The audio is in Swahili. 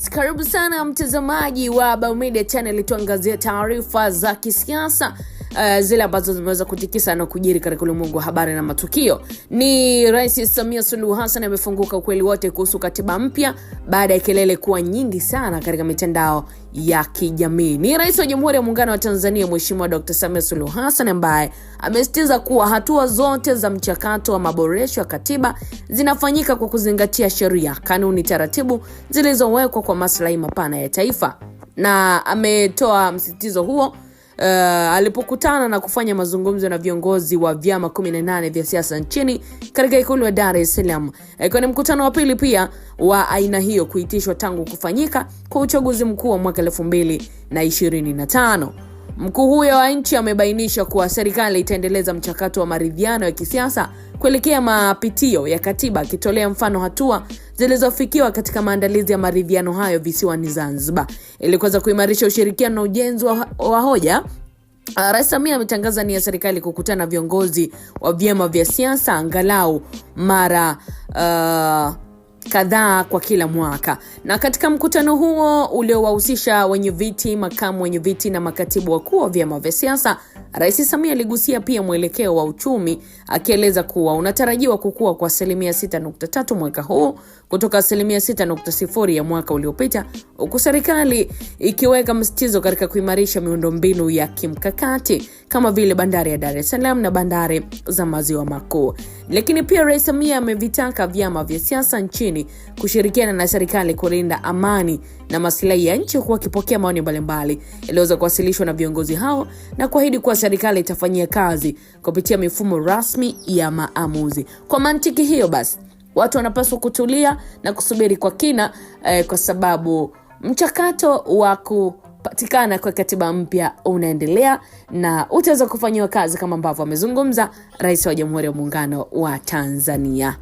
Karibu sana mtazamaji wa Baumedia Channel, tuangazie taarifa za kisiasa zile ambazo zimeweza kutikisa na kujiri katika ulimwengu wa habari na matukio. Ni Rais Samia Suluhu Hassan amefunguka ukweli wote kuhusu katiba mpya baada ya kelele kuwa nyingi sana katika mitandao ya kijamii. Ni Rais wa Jamhuri ya Muungano wa Tanzania Mheshimiwa Dr. Samia Suluhu Hassan ambaye amesisitiza kuwa hatua zote za mchakato wa maboresho ya katiba zinafanyika kwa kuzingatia sheria, kanuni, taratibu zilizowekwa kwa maslahi mapana ya taifa. Na ametoa msisitizo huo alipokutana na kufanya mazungumzo na viongozi wa vyama 18 vya siasa nchini katika ikulu ya Dar es Salaam. Ni mkutano wa pili pia wa aina hiyo kuitishwa tangu kufanyika kwa uchaguzi mkuu wa mwaka 2025. Mkuu huyo wa nchi amebainisha kuwa serikali itaendeleza mchakato wa maridhiano ya kisiasa kuelekea mapitio ya katiba, akitolea mfano hatua zilizofikiwa katika maandalizi ya maridhiano hayo visiwani Zanzibar ili kuweza kuimarisha ushirikiano na ujenzi wa hoja. Rais Samia ametangaza nia ya serikali kukutana na viongozi wa vyama vya siasa angalau mara kadhaa kwa kila mwaka. Na katika mkutano huo uliowahusisha wenye viti, makamu wenye viti na makatibu wakuu wa vyama vya siasa, Rais Samia aligusia pia mwelekeo wa uchumi, akieleza kuwa unatarajiwa kukua kwa 6.3% mwaka huu kutoka 6.0% ya mwaka uliopita, huku serikali ikiweka msitizo katika kuimarisha miundombinu ya kimkakati kama vile bandari ya Dar es Salaam na bandari za Maziwa Makuu. Lakini pia Rais Samia amevitaka vyama vya siasa nchini kushirikiana na serikali kulinda amani na maslahi ya nchi, kwa kipokea maoni mbalimbali yaliyoweza kuwasilishwa na viongozi hao na kuahidi kuwa serikali itafanyia kazi kupitia mifumo rasmi ya maamuzi. Kwa mantiki hiyo basi, watu wanapaswa kutulia na kusubiri kwa kina kwa sababu mchakato wa kupatikana kwa katiba mpya unaendelea na utaweza kufanywa kazi kama ambavyo amezungumza Rais wa Jamhuri ya Muungano wa Tanzania.